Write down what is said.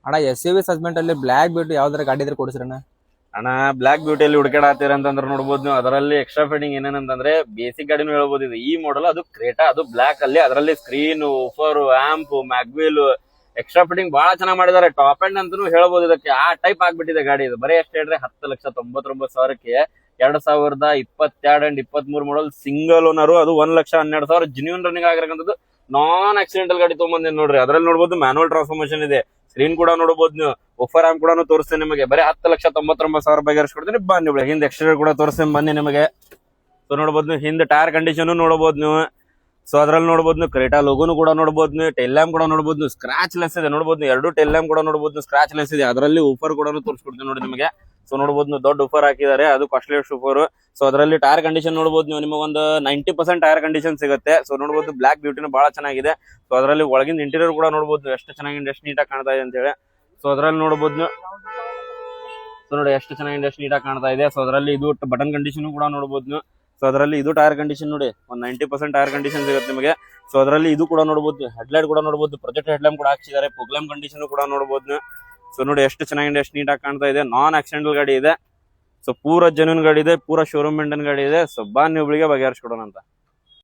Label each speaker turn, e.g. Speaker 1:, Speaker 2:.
Speaker 1: ಅಣ್ಣ S you V segment ಅಲ್ಲಿ block beauty ಯಾವ್ದಾರ ಗಾಡಿ ಇದ್ರೆ ಕೊಡಿಸ್ರಣ್ಣ.
Speaker 2: ಅಣ್ಣ ಬ್ಲಾಕ್ ಬ್ಯೂಟಿಯಲ್ಲಿ ಹುಡುಕಾಡತ್ತೀರ ಅಂತಂದ್ರೆ ನೋಡ್ಬೋದು ನೀವು. ಅದರಲ್ಲಿ ಎಕ್ಸ್ಟ್ರಾ ಫಿಟ್ಟಿಂಗ್ ಏನೇನಂತಂದ್ರೆ ಬೇಸಿಕ್ ಗಾಡಿನೂ ಹೇಳ್ಬೋದು. ಇದು ಈ ಮಾಡಲ್, ಅದು ಕ್ರೇಟಾ, ಅದು ಬ್ಲಾಕ್ ಅಲ್ಲಿ. ಅದರಲ್ಲಿ screen, woofer, amp, mag wheel, extra fitting ಬಹಳ ಚೆನ್ನಾಗಿ ಮಾಡಿದ್ದಾರೆ. ಟಾಪ್ ಎಂಡ್ ಅಂತಾನು ಹೇಳ್ಬೋದು. ಇದಕ್ಕೆ ಆ ಟೈಪ್ ಆಗ್ಬಿಟ್ಟಿದೆ ಗಾಡಿ. ಇದು ಬರೀ ಎಷ್ಟು ಹೇಳ್ರೆ 10,99,000ಕ್ಕೆ 2022 ಅಂಡ್ 23 ಮಾಡಲ್ ಸಿಂಗಲ್ ಓನರ್. ಅದು 1,12,000 ಜಿನ್ಯೂನ್ ರನ್ನಿಂಗ್ ಆಗಿರಕ್ಕಂಥದ್ದು ನಾನ್ ಆಕ್ಸಿಡೆಂಟಲ್ ಗಾಡಿ ತೊಗೊಂಬಂದೇನ್ ನೋಡ್ರಿ. ಅದ್ರಲ್ಲಿ ನೋಡ್ಬೋದು ಮ್ಯಾನುವಲ್ ಟ್ರಾನ್ಸ್ಫಾರ್ಮೇಶನ್ ಇದೆ. ಸ್ಕ್ರೀನ್ ಕೂಡ ನೋಡಬಹುದು ನೀವು. ಆಫರ್ ಆಮ್ ಕೂಡ ತೋರಿಸ್ತೇನೆ ನಿಮಗೆ. ಬರೀ 10,99,000 ರೂಪಾಯಿಗೆ ಕೊಡ್ತೀನಿ ಬನ್ನಿ. ಹಿಂದೆ ಎಕ್ಸ್ಟೀರಿಯರ್ ಕೂಡ ತೋರಿಸ್ತೇನೆ ಬನ್ನಿ ನಿಮಗೆ. ಸೊ ನೋಡಬಹುದು ನೀವು, ಹಿಂದೆ ಟೈರ್ ಕಂಡೀಷನ್ ನೋಡಬಹುದು ನೀವು. ಸೊ ಅದ್ರಲ್ಲಿ ನೋಡಬಹುದು ನೀವು, ಕ್ರೇಟಾ ಲೋಗೋನು ಕೂಡ ನೋಡಬಹುದು ನೀವು. ಟೈಲ್ ಲ್ಯಾಂಪ್ ಕೂಡ ನೋಡಬಹುದು ನೀವು, ಸ್ಕ್ರಾಚ್ ಲೆಸ್ ಇದೆ ನೋಡಬಹುದು ನೀವು. 2 ಟೈಲ್ ಲ್ಯಾಂಪ್ ಕೂಡ ನೋಡಬಹುದು ನೀವು, ಸ್ಕ್ರಾಚ್ ಲೆಸ್ ಇದೆ. ಅದರಲ್ಲಿ ಊಫರ್ ಕೂಡ ತೋರಿಸ್ಕೊಡ್ತೀನಿ ನೋಡಿ ನಿಮಗೆ. ಸೊ ನೋಡಬಹುದು ನೀವು, ದೊಡ್ಡ ಊಫರ್ ಹಾಕಿದ್ದಾರೆ, ಅದು ಕಾಸ್ಟ್ಲಿಯಸ್ಟ್ ಊಫರ್. ಸೊ ಅದರಲ್ಲಿ ಟೈರ್ ಕಂಡೀಷನ್ ನೋಡಬಹುದು ನೀವು, ನಿಮಗೆ ಒಂದು 90% ಟೈರ್ ಕಂಡೀಷನ್ ಸಿಗುತ್ತೆ. ಸೊ ನೋಡಬಹುದು ಬ್ಲಾಕ್ ಬ್ಯೂಟಿನೂ ಬಹಳ ಚೆನ್ನಾಗಿದೆ. ಸೊ ಅದರಲ್ಲಿ ಒಳಗಿನ ಇಂಟೀರಿಯರ್ ಕೂಡ ನೋಡಬಹುದು ಎಷ್ಟು ಚೆನ್ನಾಗಿದೆ, ಎಷ್ಟು ನೀಟಾಗಿ ಕಾಣ್ತಾ ಇದೆ ಅಂತ ಹೇಳಿ. ಸೊ ಅದ್ರಲ್ಲಿ ನೋಡಬಹುದು ನೀವು. ಸೊ ನೋಡಿ ಎಷ್ಟು ಚೆನ್ನಾಗಿದೆ, ಎಷ್ಟು ನೀಟಾಗಿ ಕಾಣ್ತಾ ಇದೆ. ಸೊ ಅದರಲ್ಲಿ ಇದು ಬಟನ್ ಕಂಡೀಷನ್ ಕೂಡ ನೋಡಬಹುದು ನೀವು. ಸೊ ಅದರಲ್ಲಿ ಇದು ಟೈರ್ ಕಂಡೀಷನ್ ನೋಡಿ, ಒಂದು 90% ಟೈರ್ ಕಂಡೀಷನ್ ಸಿಗುತ್ತೆ ನಿಮಗೆ. ಸೊ ಅದರಲ್ಲಿ ಇದು ಕೂಡ ನೋಡಬಹುದು, ಹೆಡ್ಲೈಟ್ ಕೂಡ ನೋಡಬಹುದು, ಪ್ರೊಜೆಕ್ಟ್ ಹೆಡ್ಲೈಟ್ ಕೂಡ ಹಾಕ್ಸಿದ್ದಾರೆ. ಪ್ರೋಗ್ರಾಮ್ ಕಂಡೀಷನ್ ಕೂಡ ನೋಡಬಹುದು ನೀವು. ಸೊ ನೋಡಿ ಎಷ್ಟು ಚೆನ್ನಾಗಿದೆ, ಎಷ್ಟು ನೀಟಾಗಿ ಕಾಣ್ತಾ ಇದೆ. ನಾನ್ ಆಕ್ಸಿಡೆಂಟಲ್ ಗಾಡಿ ಇದೆ. ಸೊ ಪೂರಾ ಜೆನ್ಯೂನ್ ಗಾಡಿ ಇದೆ, ಪೂರಾ ಶೋರೂಮ್ ಮೇಂಟೈನ್ ಗಾಡಿ ಇದೆ. ಸೊ ಬಾ ನೀವು ಬಗೆಹರಿಸ್ಕೊಡೋಣ ಅಂತ.